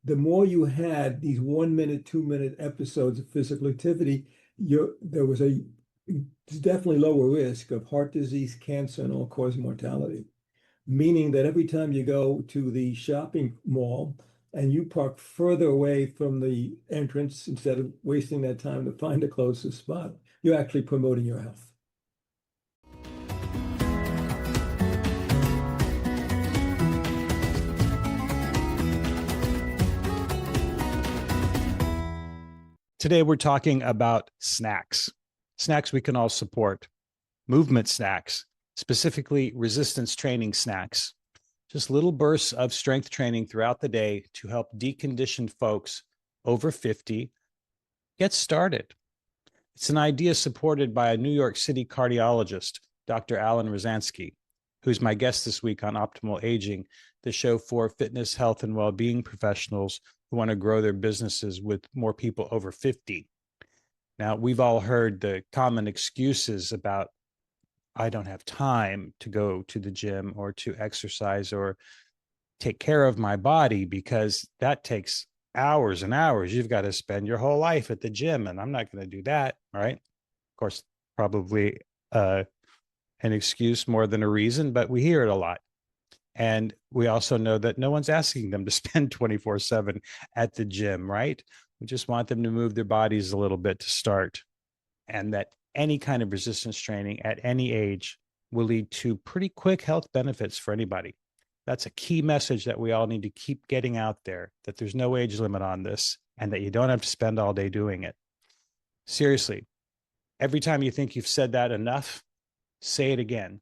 the more you had these 1 minute, 2 minute episodes of physical activity, there was a definitely lower risk of heart disease, cancer, and all-cause mortality. Meaning that every time you go to the shopping mall and you park further away from the entrance instead of wasting that time to find the closest spot, you're actually promoting your health. Today, we're talking about snacks. Snacks we can all support. Movement snacks, specifically resistance training snacks. Just little bursts of strength training throughout the day to help deconditioned folks over 50 get started. It's an idea supported by a New York City cardiologist, Dr. Alan Rozanski, who's my guest this week on Optimal Aging, the show for fitness, health, and well-being professionals who want to grow their businesses with more people over 50. Now, we've all heard the common excuses about, I don't have time to go to the gym or to exercise or take care of my body, because that takes hours and hours. You've got to spend your whole life at the gym, and I'm not going to do that. All right. Of course, probably an excuse more than a reason, but we hear it a lot. And we also know that no one's asking them to spend 24/7 at the gym, right? We just want them to move their bodies a little bit to start. And that any kind of resistance training at any age will lead to pretty quick health benefits for anybody. That's a key message that we all need to keep getting out there, that there's no age limit on this and that you don't have to spend all day doing it. Seriously, every time you think you've said that enough, say it again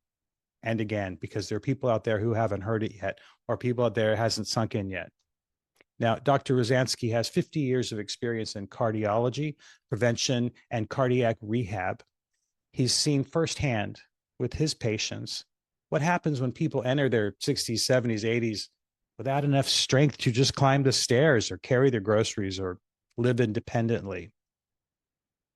and again, because there are people out there who haven't heard it yet, or people out there it hasn't sunk in yet. Now, Dr. Rozanski has 50 years of experience in cardiology, prevention, and cardiac rehab. He's seen firsthand with his patients what happens when people enter their 60s, 70s, 80s without enough strength to just climb the stairs or carry their groceries or live independently.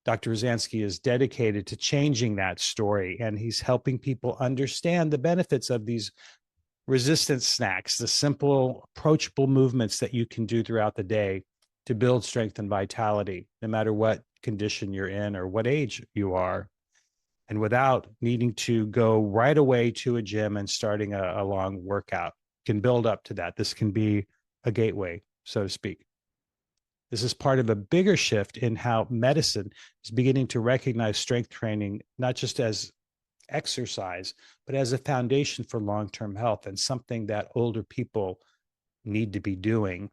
Dr. Rozanski is dedicated to changing that story, and he's helping people understand the benefits of these resistance snacks, the simple, approachable movements that you can do throughout the day to build strength and vitality, no matter what condition you're in or what age you are, and without needing to go right away to a gym and starting a long workout. You can build up to that. This can be a gateway, so to speak. This is part of a bigger shift in how medicine is beginning to recognize strength training, not just as exercise, but as a foundation for long-term health and something that older people need to be doing.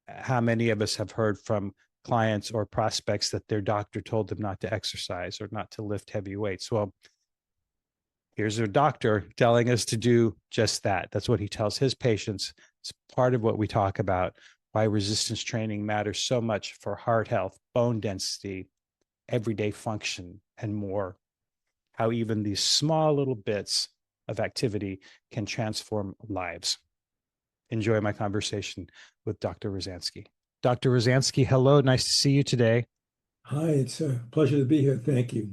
How many of us have heard from clients or prospects that their doctor told them not to exercise or not to lift heavy weights? Well, here's a doctor telling us to do just that. That's what he tells his patients. It's part of what we talk about, why resistance training matters so much for heart health, bone density, everyday function, and more. How even these small little bits of activity can transform lives. Enjoy my conversation with Dr. Rozanski. Dr. Rozanski, hello. Nice to see you today. Hi, it's a pleasure to be here. Thank you.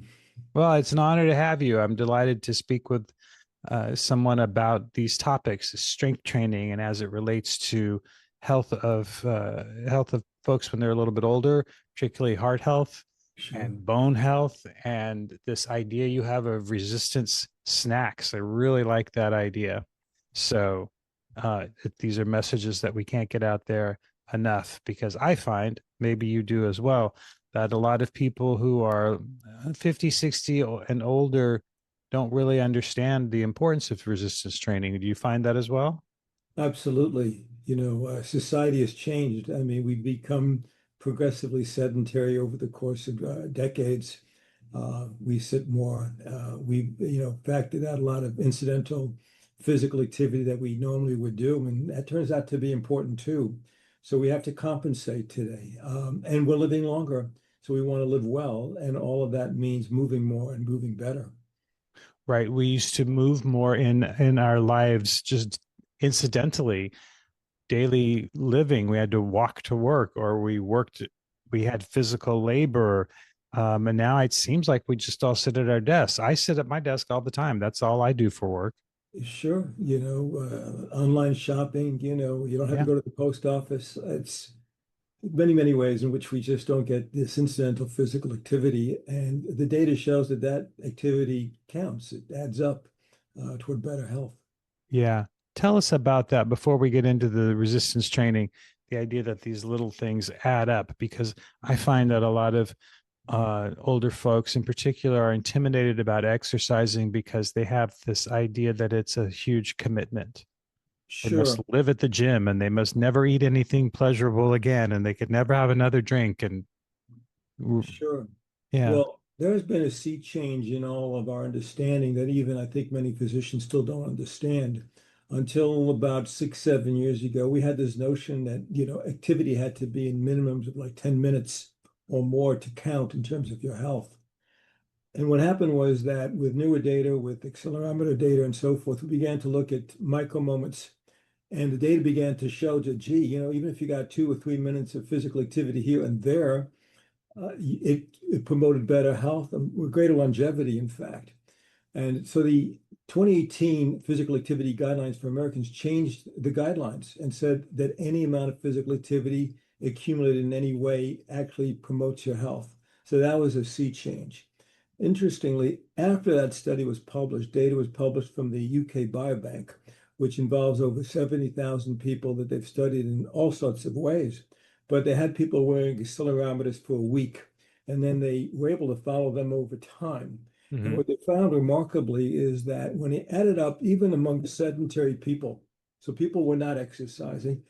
Well, it's an honor to have you. I'm delighted to speak with someone about these topics, strength training, and as it relates to health of folks when they're a little bit older, particularly heart health. Sure. And bone health, and this idea you have of resistance snacks. I really like that idea. So these are messages that we can't get out there enough, because I find, maybe you do as well, that a lot of people who are 50, 60 and older don't really understand the importance of resistance training. Do you find that as well? Absolutely. Society has changed. I mean, we've become progressively sedentary over the course of decades. We sit more. We, factored out a lot of incidental physical activity that we normally would do, and that turns out to be important too. So we have to compensate today. And we're living longer, so we want to live well, and all of that means moving more and moving better. Right. We used to move more in our lives just incidentally. Daily living, we had to walk to work, or we had physical labor, and now it seems like we just all sit at our desks. I sit at my desk all the time. That's all I do for work. Sure, online shopping, you don't have to Yeah. go to the post office. It's many, many ways in which we just don't get this incidental physical activity. And the data shows that that activity counts. It adds up toward better health. Yeah. Tell us about that before we get into the resistance training, the idea that these little things add up, because I find that a lot of older folks in particular are intimidated about exercising because they have this idea that it's a huge commitment. They must Sure, live at the gym and they must never eat anything pleasurable again and they could never have another drink. And sure. yeah. Well, there has been a sea change in all of our understanding that even I think many physicians still don't understand. Until about 6, 7 years ago, we had this notion that, activity had to be in minimums of like 10 minutes or more to count in terms of your health. And what happened was that with newer data, with accelerometer data and so forth, we began to look at micro moments. And the data began to show that, gee, even if you got 2 or 3 minutes of physical activity here and there, it promoted better health and greater longevity, in fact. And so the 2018 physical activity guidelines for Americans changed the guidelines and said that any amount of physical activity accumulated in any way actually promotes your health. So that was a sea change. Interestingly, after that study was published, data was published from the UK Biobank, which involves over 70,000 people that they've studied in all sorts of ways. But they had people wearing accelerometers for a week, and then they were able to follow them over time. And Mhm. what they found remarkably is that when it added up, even among sedentary people, so people were not exercising,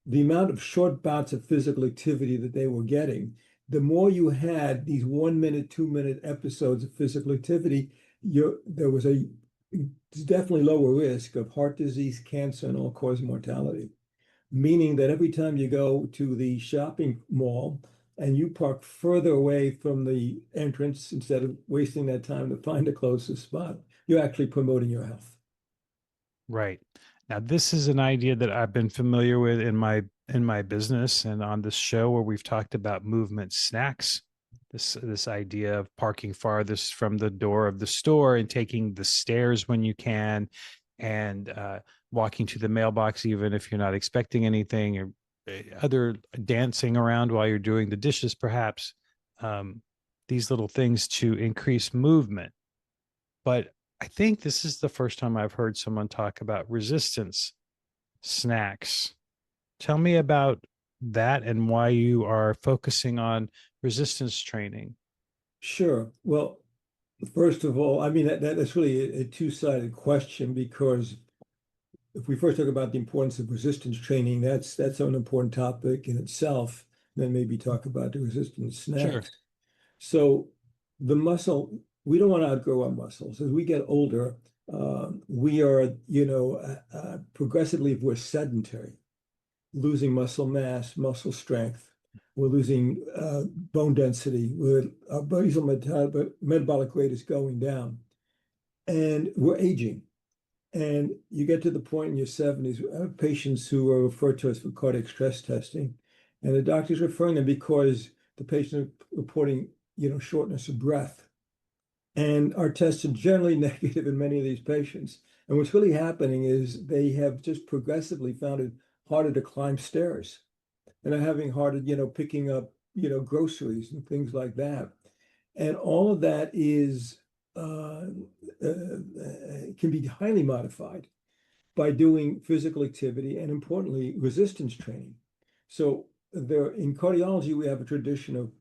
the amount of short bouts of physical activity that they were getting, the more you had these 1 minute, 2 minute episodes of physical activity, there was a definitely lower risk of heart disease, cancer, and all-cause mortality. Meaning that every time you go to the shopping mall and you park further away from the entrance instead of wasting that time to find a closest spot, you're actually promoting your health. Right. Now, this is an idea that I've been familiar with in my business and on this show where we've talked about movement snacks. This idea of parking farthest from the door of the store and taking the stairs when you can, and walking to the mailbox even if you're not expecting anything, or other dancing around while you're doing the dishes, perhaps. Um, these little things to increase movement, but I think this is the first time I've heard someone talk about resistance snacks. Tell me about that and why you are focusing on resistance training. Sure. Well, first of all, I mean, that's really a two-sided question because if we first talk about the importance of resistance training, that's an important topic in itself. Then maybe talk about the resistance Sure. snacks. So the muscle, we don't want to outgrow our muscles. As we get older, we are, progressively, if we're sedentary, losing muscle mass, muscle strength. We're losing bone density. Our basal metabolic rate is going down, and we're aging. And you get to the point in your 70s, patients who are referred to us for cardiac stress testing, and the doctor's referring them because the patient is reporting, shortness of breath. And our tests are generally negative in many of these patients. And what's really happening is they have just progressively found it harder to climb stairs and are having harder, picking up, groceries and things like that. And all of that is can be highly modified by doing physical activity and importantly, resistance training. So there in cardiology, we have a tradition of,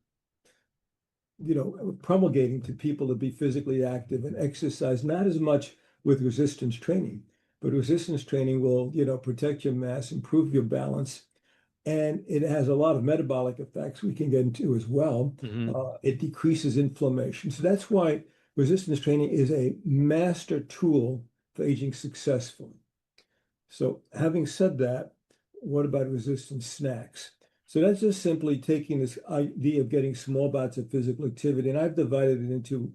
promulgating to people to be physically active and exercise, not as much with resistance training, but resistance training will, protect your mass, improve your balance, and it has a lot of metabolic effects we can get into as well. Mhm. It decreases inflammation. So that's why resistance training is a master tool for aging successfully. So having said that, what about resistance snacks? So that's just simply taking this idea of getting small bouts of physical activity, and I've divided it into,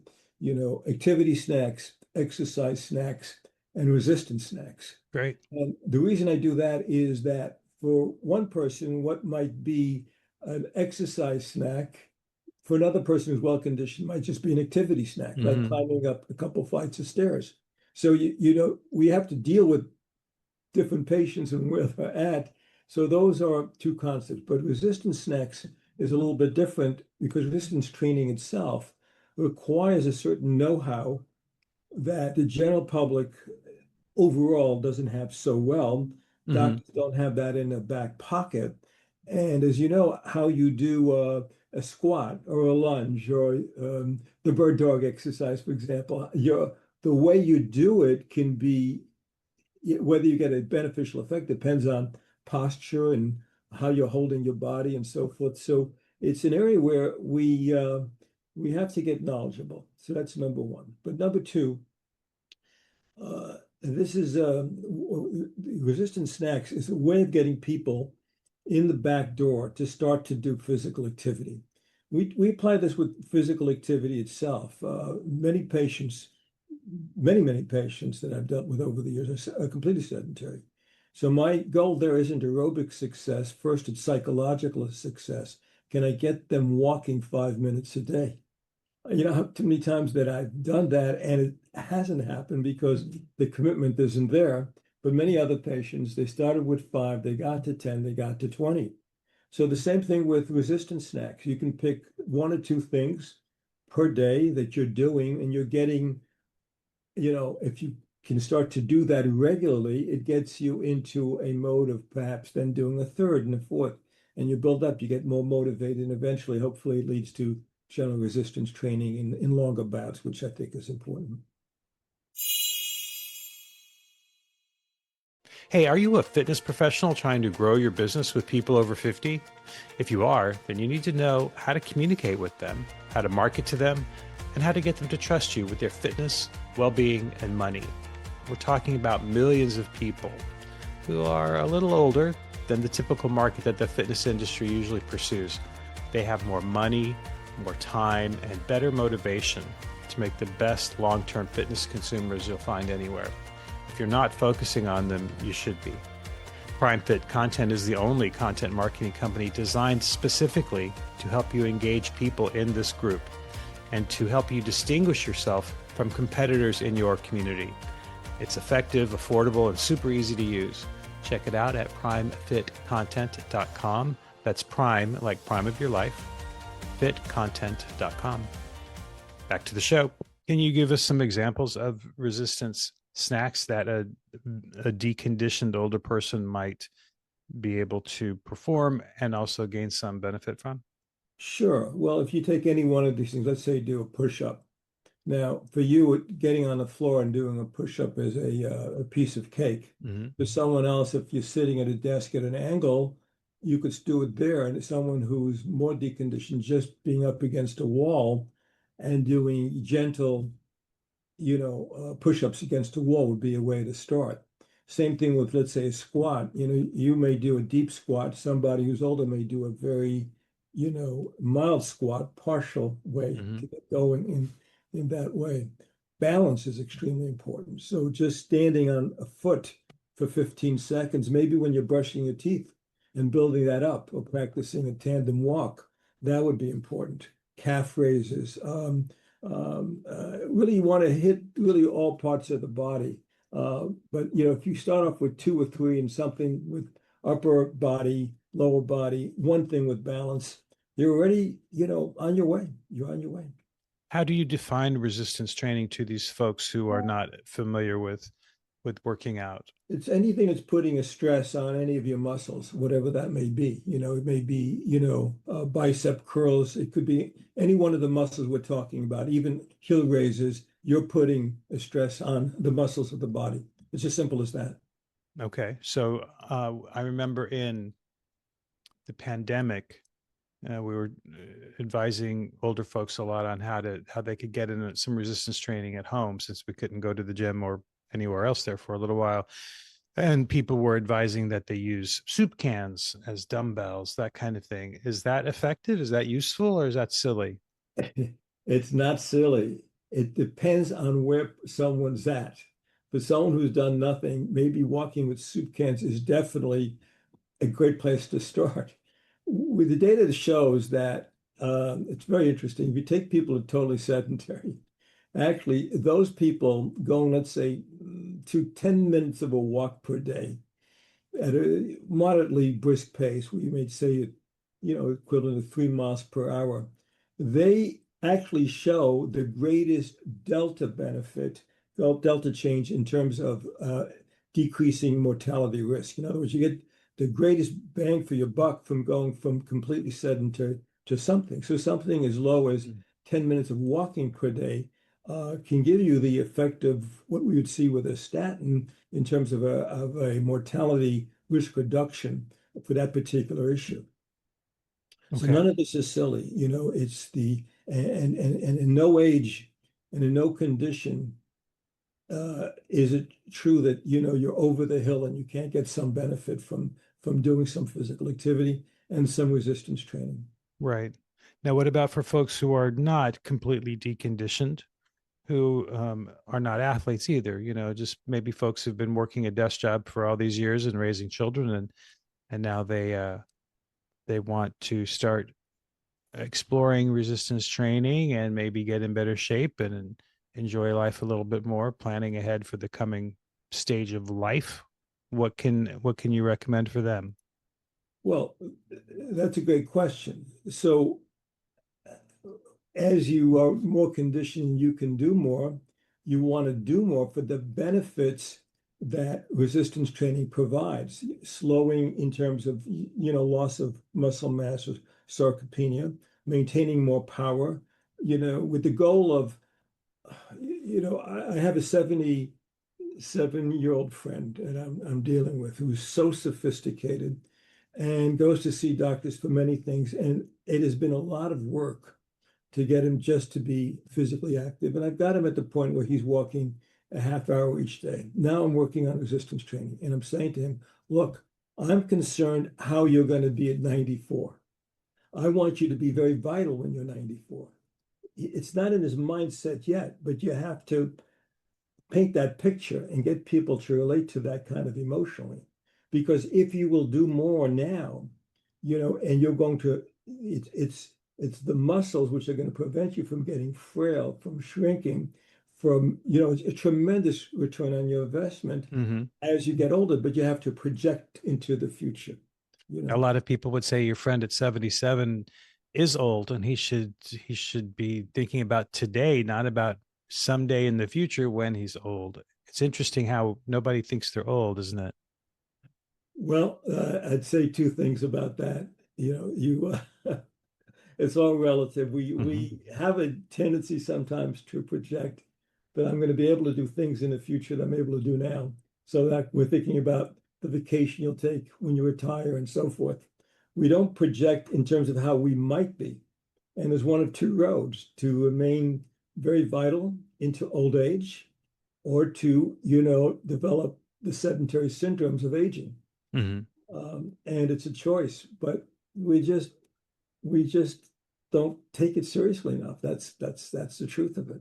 activity snacks, exercise snacks, and resistance snacks. Great. And the reason I do that is that for one person, what might be an exercise snack, for another person who's well conditioned, might just be an activity snack, like Mhm. climbing up a couple flights of stairs. So we have to deal with different patients and where they're at. So those are two concepts. But resistance snacks is a little bit different because resistance training itself requires a certain know-how that the general public overall doesn't have so well. Hmm. Doctors don't have that in their back pocket. And as you know, how you do a squat or a lunge or the bird dog exercise, for example, the way you do it can be, whether you get a beneficial effect depends on posture and how you're holding your body and so forth. So it's an area where we have to get knowledgeable. So that's number one. But number two, this is resistant snacks is a way of getting people in the back door to start to do physical activity. We apply this with physical activity itself. Many patients that I've dealt with over the years are completely sedentary. So my goal there isn't aerobic success. First, it's psychological success. Can I get them walking 5 minutes a day? You know how too many times that I've done that and it hasn't happened because the commitment isn't there. But many other patients, they started with 5, they got to 10, they got to 20. So the same thing with resistant snacks. You can pick 1 or 2 things per day that you're doing, and you're getting, if you can start to do that regularly, it gets you into a mode of perhaps then doing a third and a fourth, and you build up, you get more motivated, and eventually, hopefully, it leads to general resistance training in longer bouts, which I think is important. Hey, are you a fitness professional trying to grow your business with people over 50? If you are, then you need to know how to communicate with them, how to market to them, and how to get them to trust you with their fitness, well-being, and money. We're talking about millions of people who are a little older than the typical market that the fitness industry usually pursues. They have more money, more time, and better motivation to make the best long-term fitness consumers you'll find anywhere. If you're not focusing on them, you should be. Prime Fit Content is the only content marketing company designed specifically to help you engage people in this group and to help you distinguish yourself from competitors in your community. It's effective, affordable, and super easy to use. Check it out at primefitcontent.com. That's prime, like prime of your life, fitcontent.com. Back to the show. Can you give us some examples of resistance snacks that a deconditioned older person might be able to perform and also gain some benefit from? Sure. Well, if you take any one of these things, let's say do a push-up. Now, for you, getting on the floor and doing a push-up is a piece of cake. Mm-hmm. For someone else, if you're sitting at a desk at an angle, you could do it there. And someone who's more deconditioned, just being up against a wall and doing gentle, push-ups against a wall would be a way to start. Same thing with, let's say, a squat. You may do a deep squat. Somebody who's older may do a very, mild squat, partial way Mm-hmm. to get going in that way. Balance is extremely important. So just standing on a foot for 15 seconds, maybe when you're brushing your teeth and building that up or practicing a tandem walk, that would be important. Calf raises. Really, you want to hit really all parts of the body. But if you start off with 2 or 3 and something with upper body, lower body, one thing with balance, you're already, on your way. You're on your way. How do you define resistance training to these folks who are not familiar with working out? It's anything that's putting a stress on any of your muscles, whatever that may be. It may be, bicep curls. It could be any one of the muscles we're talking about, even heel raises. You're putting a stress on the muscles of the body. It's as simple as that. Okay. So I remember in the pandemic, we were advising older folks a lot on how they could get in some resistance training at home since we couldn't go to the gym or anywhere else there for a little while. And people were advising that they use soup cans as dumbbells, that kind of thing. Is that effective? Is that useful, or is that silly? It's not silly. It depends on where someone's at. For someone who's done nothing, maybe walking with soup cans is definitely a great place to start. With the data that shows that it's very interesting. If you take people who are totally sedentary, Actually, those people going, let's say, to 10 minutes of a walk per day at a moderately brisk pace, we may say it, equivalent to 3 miles per hour, they actually show the greatest delta benefit, delta change in terms of decreasing mortality risk. In other words, you get the greatest bang for your buck from going from completely sedentary to something. So something as low as 10 minutes of walking per day can give you the effect of what we would see with a statin in terms of a mortality risk reduction for that particular issue. So Okay. none of this is silly, it's and in no age and in no condition is it true that, you're over the hill and you can't get some benefit from doing some physical activity and some resistance training. Right. Now, what about for folks who are not completely deconditioned, who are not athletes either? Just maybe folks who've been working a desk job for all these years and raising children, and now they want to start exploring resistance training and maybe get in better shape and enjoy life a little bit more, planning ahead for the coming stage of life. What can you recommend for them? Well, that's a great question. So as you are more conditioned, you can do more. You want to do more for the benefits that resistance training provides, slowing in terms of, loss of muscle mass or sarcopenia, maintaining more power, with the goal of, I have a 77-year-old friend that I'm dealing with who's so sophisticated and goes to see doctors for many things. And it has been a lot of work to get him just to be physically active. And I've got him at the point where he's walking a half hour each day. Now I'm working on resistance training. And I'm saying to him, look, I'm concerned how you're going to be at 94. I want you to be very vital when you're 94. It's not in his mindset yet, but you have to paint that picture and get people to relate to that kind of emotionally. Because if you will do more now, and you're going to, it's the muscles which are going to prevent you from getting frail, from shrinking, from, it's a tremendous return on your investment Mm-hmm. as you get older, but you have to project into the future. A lot of people would say your friend at 77 is old, and he should be thinking about today, not about someday in the future when he's old. It's interesting how nobody thinks they're old, isn't it? Well, I'd say two things about that. It's all relative. We Mm-hmm. we have a tendency sometimes to project that I'm going to be able to do things in the future that I'm able to do now. So that we're thinking about the vacation you'll take when you retire and so forth. We don't project in terms of how we might be. And there's one of two roads: to remain very vital into old age, or to, develop the sedentary syndromes of aging. Mm-hmm. And it's a choice, but we just don't take it seriously enough. That's the truth of it.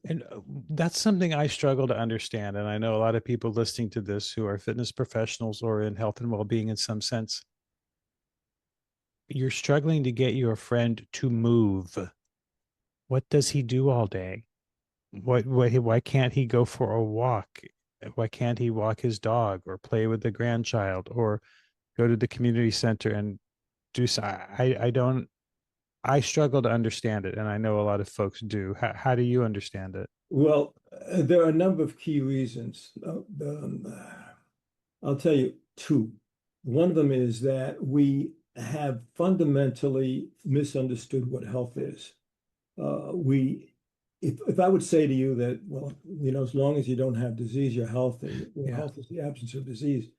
And that's something I struggle to understand. And I know a lot of people listening to this who are fitness professionals or in health and well-being in some sense. You're struggling to get your friend to move. What does he do all day? Why can't he go for a walk? Why can't he walk his dog or play with the grandchild or go to the community center and do so? I don't, I struggle to understand it. And I know a lot of folks do. How do you understand it? Well, there are a number of key reasons. I'll tell you two. One of them is that we have fundamentally misunderstood what health is. We, if I would say to you that, well, as long as you don't have disease, you're healthy. Well, Yeah. health is the absence of disease.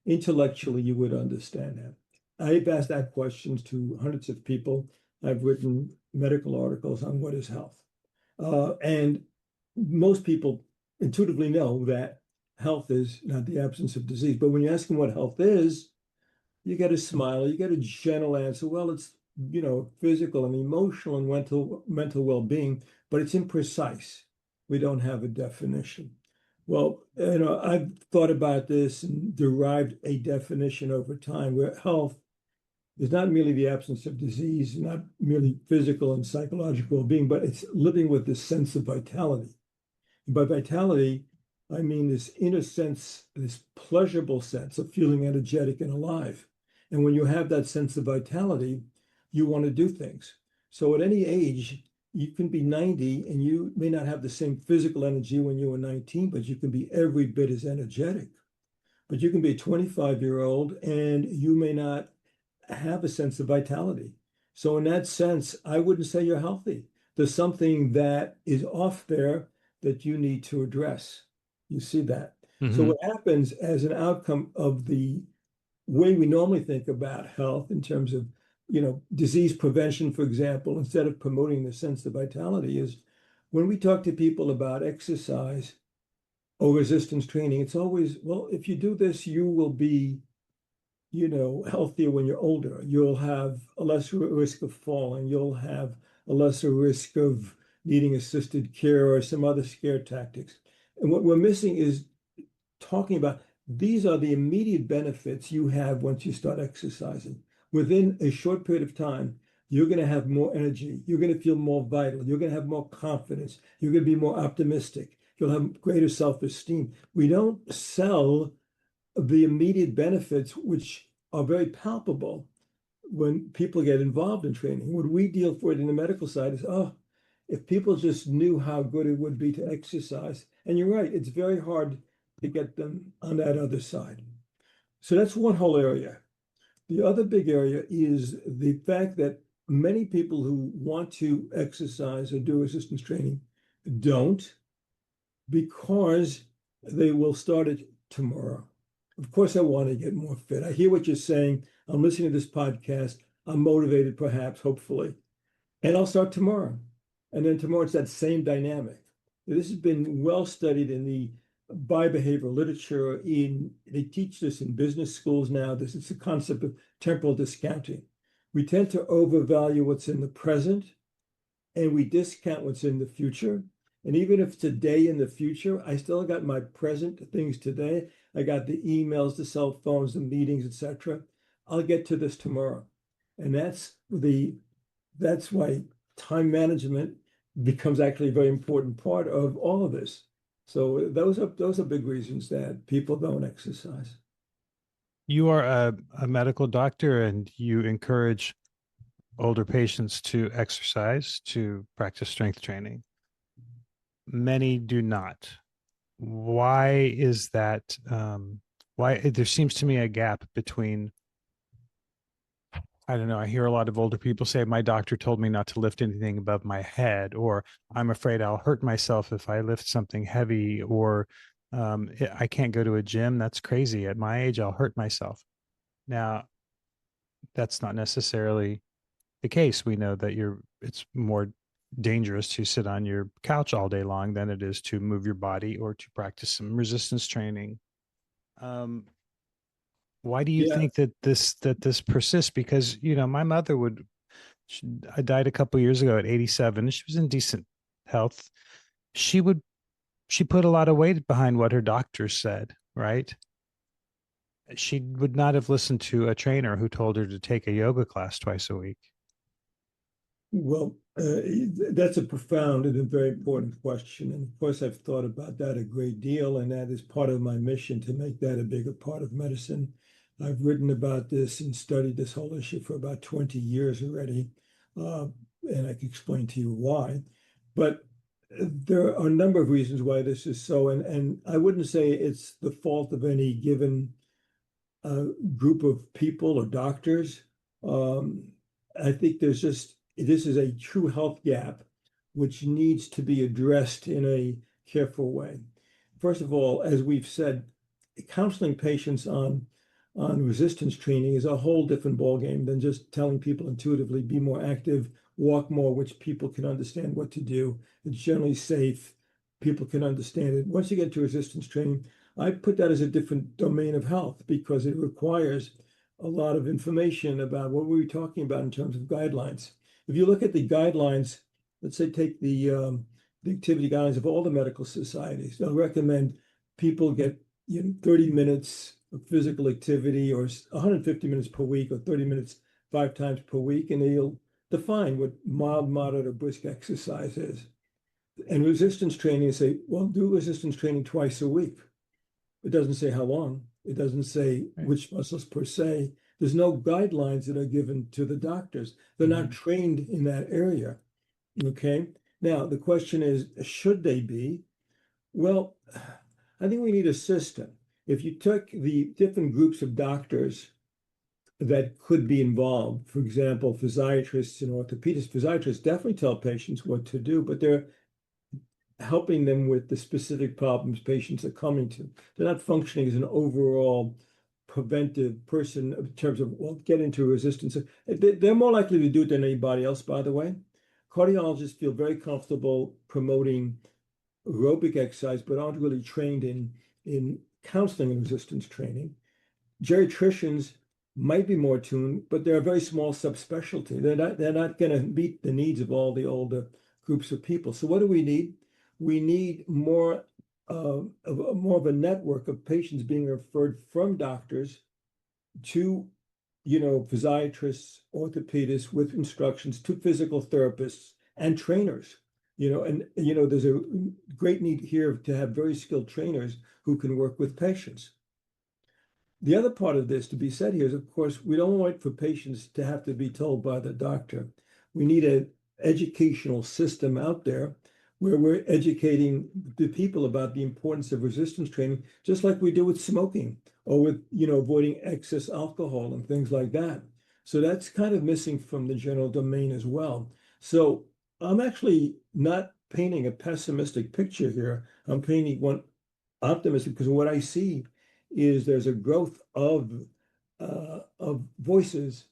Intellectually, you would understand that. I've asked that question to hundreds of people. I've written medical articles on what is health. And most people intuitively know that health is not the absence of disease. But when you ask them what health is, you get a smile, you get a gentle answer. Well, it's, physical and emotional and mental well-being, but it's imprecise. We don't have a definition. Well, I've thought about this and derived a definition over time where health is not merely the absence of disease, not merely physical and psychological well-being, but it's living with this sense of vitality. And by vitality, I mean this inner sense, this pleasurable sense of feeling energetic and alive. And when you have that sense of vitality, you want to do things. So at any age, you can be 90 and you may not have the same physical energy when you were 19, but you can be every bit as energetic. But you can be a 25-year-old and you may not have a sense of vitality. So in that sense, I wouldn't say you're healthy. There's something that is off there that you need to address. You see that. So Mhm. what happens as an outcome of the way we normally think about health in terms of, disease prevention, for example, instead of promoting the sense of vitality, is when we talk to people about exercise or resistance training, it's always, well, if you do this, you will be, healthier when you're older. You'll have a lesser risk of falling. You'll have a lesser risk of needing assisted care or some other scare tactics. And what we're missing is talking about these are the immediate benefits you have once you start exercising. Within a short period of time, you're going to have more energy. You're going to feel more vital. You're going to have more confidence. You're going to be more optimistic. You'll have greater self-esteem. We don't sell the immediate benefits, which are very palpable when people get involved in training. What we deal for it in the medical side is, oh, if people just knew how good it would be to exercise. And you're right, it's very hard to get them on that other side. So that's one whole area. The other big area is the fact that many people who want to exercise or do resistance training don't, because they will start it tomorrow. Of course, I want to get more fit. I hear what you're saying. I'm listening to this podcast. I'm motivated, perhaps, hopefully, and I'll start tomorrow. And then tomorrow, it's that same dynamic. This has been well studied in the biobehavioral literature. They teach this in business schools now. This is the concept of temporal discounting. We tend to overvalue what's in the present, and we discount what's in the future. And even if today in the future, I still got my present things today. I got the emails, the cell phones, the meetings, etc. I'll get to this tomorrow. And that's why time management becomes actually a very important part of all of this. So those are big reasons that people don't exercise. You are a medical doctor and you encourage older patients to exercise, to practice strength training. Many do not. Why is that? Why there seems to me a gap between, I don't know, I hear a lot of older people say, my doctor told me not to lift anything above my head, or I'm afraid I'll hurt myself if I lift something heavy, or I can't go to a gym. That's crazy. At my age, I'll hurt myself. Now, that's not necessarily the case. We know that it's more dangerous to sit on your couch all day long than it is to move your body or to practice some resistance training. Um, why do you Yeah. think that this persists? Because my mother I died a couple years ago at 87. She was in decent health. She would she put a lot of weight behind what her doctor said, right? She would not have listened to a trainer who told her to take a yoga class twice a week. Well, that's a profound and a very important question. And of course, I've thought about that a great deal, and that is part of my mission to make that a bigger part of medicine. I've written about this and studied this whole issue for about 20 years already, uh, and I can explain to you why. But there are a number of reasons why this is so, and I wouldn't say it's the fault of any given group of people or doctors. Um, I think this is a true health gap which needs to be addressed in a careful way. First of all, as we've said, counseling patients on resistance training is a whole different ballgame than just telling people intuitively, be more active, walk more, which people can understand what to do. It's generally safe. People can understand it. Once you get to resistance training, I put that as a different domain of health because it requires a lot of information about what we were talking about in terms of guidelines. If you look at the guidelines, let's say take the activity guidelines of all the medical societies, they'll recommend people get 30 minutes of physical activity or 150 minutes per week or 30 minutes 5 times per week, and they'll define what mild, moderate, or brisk exercise is. And resistance training, say, well, do resistance training twice a week. It doesn't say how long. It doesn't say which muscles per se. There's no guidelines that are given to the doctors. They're not trained in that area. Okay. Now, the question is, should they be? Well, I think we need a system. If you took the different groups of doctors that could be involved, for example, physiatrists and orthopedists, physiatrists definitely tell patients what to do, but they're helping them with the specific problems patients are coming to. They're not functioning as an overall preventive person in terms of, well, get into resistance. They're more likely to do it than anybody else, by the way. Cardiologists feel very comfortable promoting aerobic exercise, but aren't really trained in counseling and resistance training. Geriatricians might be more tuned, but they're a very small subspecialty. They're not going to meet the needs of all the older groups of people. So what do we need? We need more of a network of patients being referred from doctors to, physiatrists, orthopedists with instructions, to physical therapists and trainers. There's a great need here to have very skilled trainers who can work with patients. The other part of this to be said here is, of course, we don't want for patients to have to be told by the doctor. We need an educational system out there where we're educating the people about the importance of resistance training, just like we do with smoking or with, avoiding excess alcohol and things like that. So that's kind of missing from the general domain as well. So I'm actually not painting a pessimistic picture here. I'm painting one optimistic, because what I see is there's a growth of voices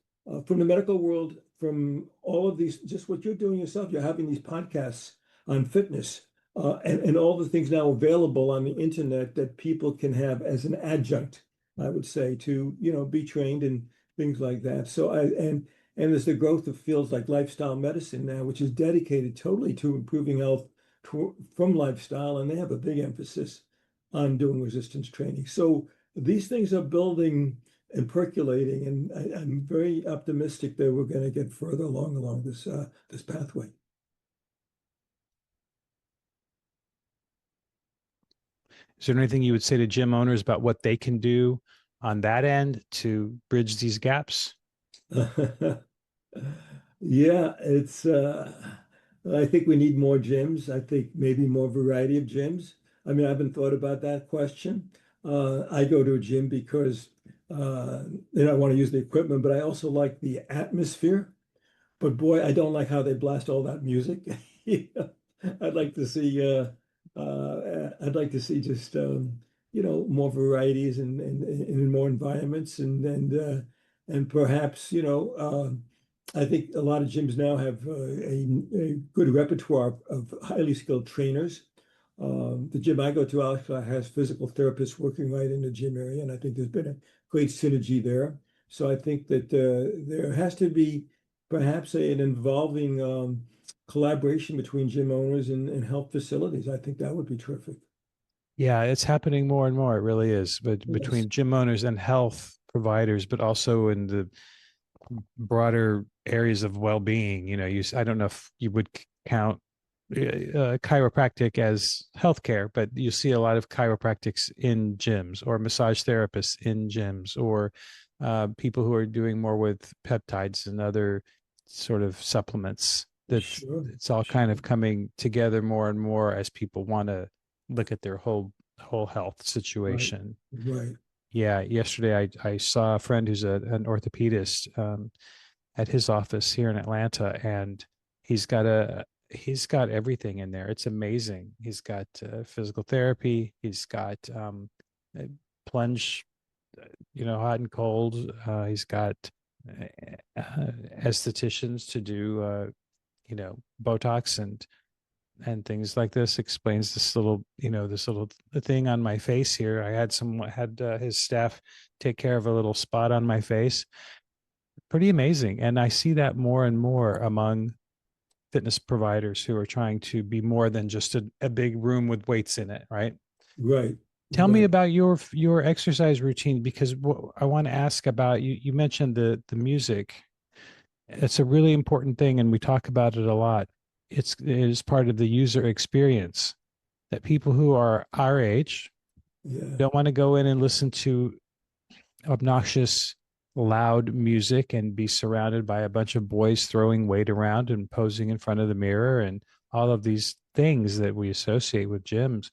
from the medical world, from all of these, just what you're doing yourself. You're having these podcasts on fitness and all the things now available on the internet that people can have as an adjunct, I would say, to, be trained in things like that. So and there's the growth of fields like lifestyle medicine now, which is dedicated totally to improving health from lifestyle, and they have a big emphasis on doing resistance training. So these things are building and percolating, and I'm very optimistic that we're going to get further along this pathway. Is there anything you would say to gym owners about what they can do on that end to bridge these gaps? Yeah, I think we need more gyms. I think maybe more variety of gyms. I mean, I haven't thought about that question. I go to a gym because I want to use the equipment, but I also like the atmosphere. But boy, I don't like how they blast all that music. I'd like to see just more varieties and in more environments, and perhaps I think a lot of gyms now have a good repertoire of highly skilled trainers. The gym I go to actually has physical therapists working right in the gym area, and I think there's been a great synergy there. So I think that there has to be perhaps an involving collaboration between gym owners and health facilities. I think that would be terrific. Yeah, it's happening more and more. It really is. But Yes. between gym owners and health providers, but also in the broader areas of well-being, I don't know if you would count chiropractic as healthcare, but you see a lot of chiropractics in gyms, or massage therapists in gyms, or people who are doing more with peptides and other sort of supplements. Sure. It's all kind of coming together more and more as people want to look at their whole health situation. Right. Yeah, yesterday I saw a friend who's an orthopedist at his office here in Atlanta, and he's got everything in there. It's amazing. He's got physical therapy. He's got plunge, hot and cold. He's got estheticians to do, Botox and things like this. Explains this little thing on my face here. I had his staff take care of a little spot on my face. Pretty amazing. And I see that more and more among fitness providers who are trying to be more than just a big room with weights in it, right? Right. Tell me about your exercise routine, because I want to ask about you. You mentioned the music. It's a really important thing, and we talk about it a lot. It is part of the user experience that people who are our age Yeah. don't want to go in and listen to obnoxious, loud music and be surrounded by a bunch of boys throwing weight around and posing in front of the mirror and all of these things that we associate with gyms.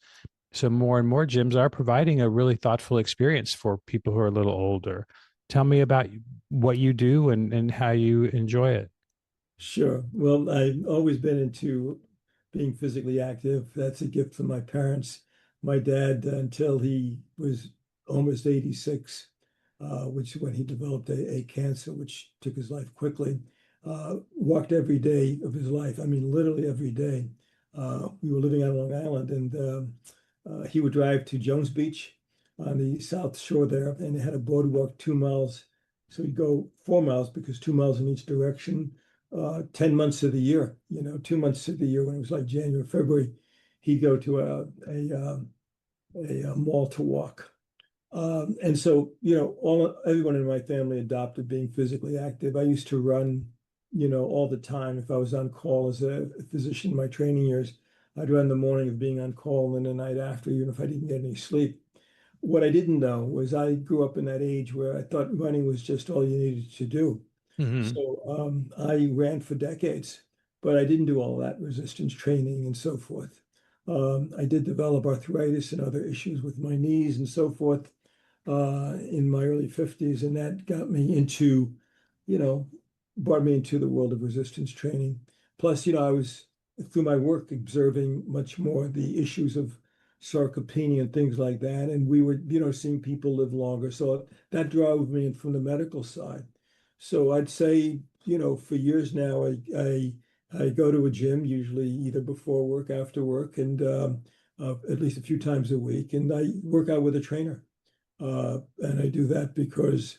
So more and more gyms are providing a really thoughtful experience for people who are a little older. Tell me about what you do and how you enjoy it. Sure. Well, I've always been into being physically active. That's a gift from my parents. My dad, until he was almost 86, which is when he developed a cancer, which took his life quickly, walked every day of his life. I mean, literally every day. We were living on Long Island, and he would drive to Jones Beach on the south shore there, and they had a boardwalk 2 miles. So he'd go 4 miles because 2 miles in each direction 10 months of the year, 2 months of the year when it was like January, February, he'd go to a mall to walk. And so, everyone in my family adopted being physically active. I used to run, all the time. If I was on call as a physician in my training years, I'd run the morning of being on call and the night after, even if I didn't get any sleep. What I didn't know was I grew up in that age where I thought running was just all you needed to do. Hmm. So I ran for decades, but I didn't do all that resistance training and so forth. I did develop arthritis and other issues with my knees and so forth in my early 50s, and that got me into, you know, brought me into the world of resistance training. Plus, I was through my work observing much more the issues of sarcopenia and things like that, and we were, seeing people live longer. So that drove me in from the medical side. So I'd say, for years now, I go to a gym usually either before work, after work, and at least a few times a week, and I work out with a trainer. And I do that because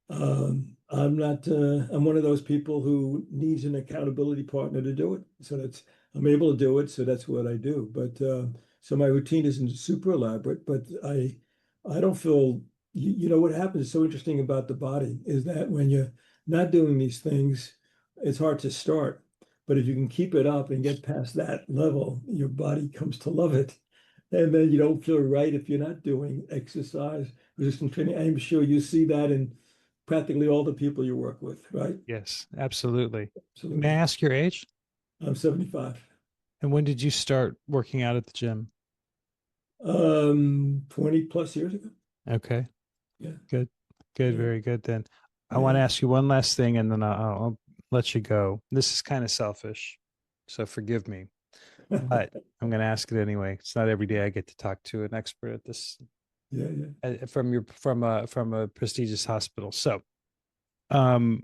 I'm not, I'm one of those people who needs an accountability partner to do it. So I'm able to do it. So that's what I do. But so my routine isn't super elaborate, but I don't feel, what happens is so interesting about the body is that when you're not doing these things, it's hard to start. But if you can keep it up and get past that level, your body comes to love it. And then you don't feel right if you're not doing exercise, resistance training. I'm sure you see that in practically all the people you work with, right? Yes, absolutely. May I Absolutely. ask your age? I'm 75. And when did you start working out at the gym? 20 plus years ago. Okay, Yeah, good, good, yeah, very good. Then I want yeah. to ask you one last thing, and then I'll let you go. This is kind of selfish, so forgive me, but I'm going to ask it anyway. It's not every day I get to talk to an expert at this Yeah, yeah. from a prestigious hospital. So, um,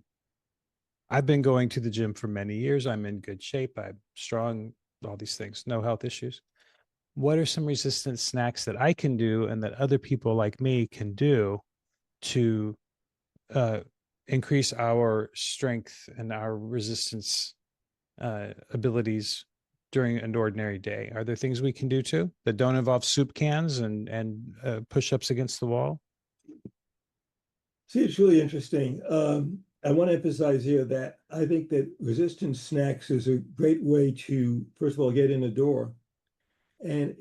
I've been going to the gym for many years. I'm in good shape. I'm strong. All these things, no health issues. What are some resistant snacks that I can do and that other people like me can do to uh, increase our strength and our resistance abilities during an ordinary day? Are there things we can do too that don't involve soup cans and push-ups against the wall? See, it's really interesting. I want to emphasize here that I think that resistance snacks is a great way to, first of all, get in the door. And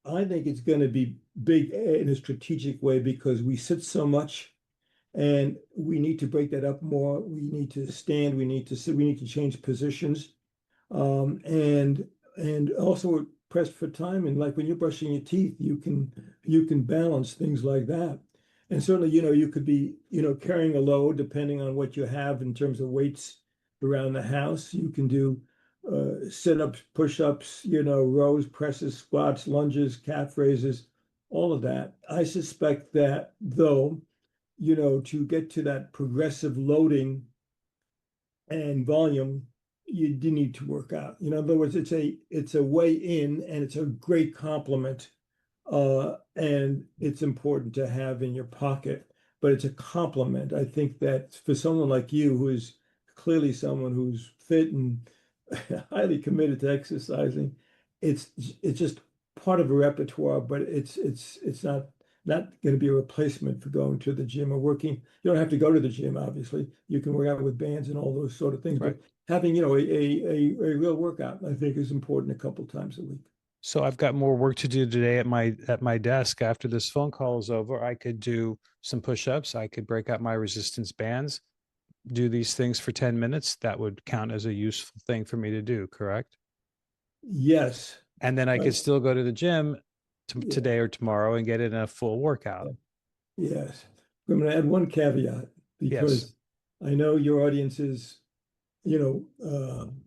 I think it's going to be big in a strategic way because we sit so much and we need to break that up more. We need to stand, we need to sit, we need to change positions. Um, and and also we're pressed for time. And like when you're brushing your teeth, you can balance things like that. And certainly, you could be, carrying a load depending on what you have in terms of weights around the house. You can do sit-ups, push-ups, rows, presses, squats, lunges, calf raises, all of that. I suspect that though, to get to that progressive loading and volume, you do need to work out. In other words, it's a way in, and it's a great complement, and it's important to have in your pocket. But it's a complement. I think that for someone like you, who is clearly someone who's fit and highly committed to exercising, it's just part of a repertoire, but it's not not going to be a replacement for going to the gym or working. You don't have to go to the gym, obviously. You can work out with bands and all those sort of things. Right. But having, a real workout, I think, is important a couple times a week. So I've got more work to do today at my desk. After this phone call is over, I could do some push-ups. I could break out my resistance bands, do these things for 10 minutes. That would count as a useful thing for me to do, correct? Yes. And then I could still go to the gym Yeah, today or tomorrow and get in a full workout. yes. I'm going to add one caveat Yes. because I know your audience is, a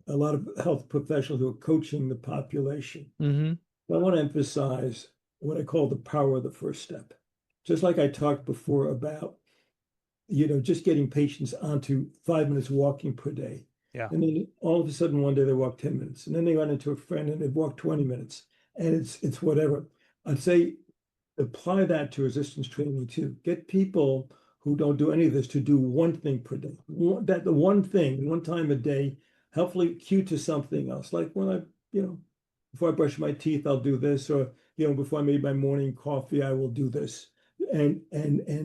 lot of health professionals who are coaching the population. Mm-hmm. I want to emphasize what I call the power of the first step. Just like I talked before about, just getting patients onto 5 minutes walking per day. Yeah. And then all of a sudden one day they walk 10 minutes. And then they run into a friend and they walk 20 minutes. And it's whatever. I'd say apply that to resistance training too. Get people who don't do any of this to do one thing per day. The one thing, one time a day, helpfully cue to something else. Like when before I brush my teeth, I'll do this, or before I made my morning coffee, I will do this, and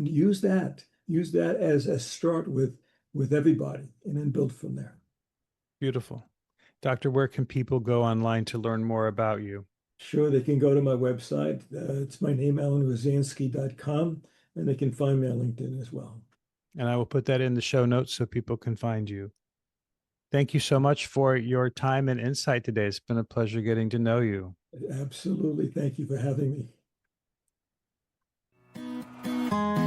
use that as a start with everybody, and then build from there. Beautiful. Doctor, where can people go online to learn more about you? Sure, they can go to my website. It's my name, alanrozanski.com, and they can find me on LinkedIn as well. And I will put that in the show notes so people can find you. Thank you so much for your time and insight today. It's been a pleasure getting to know you. Absolutely. Thank you for having me.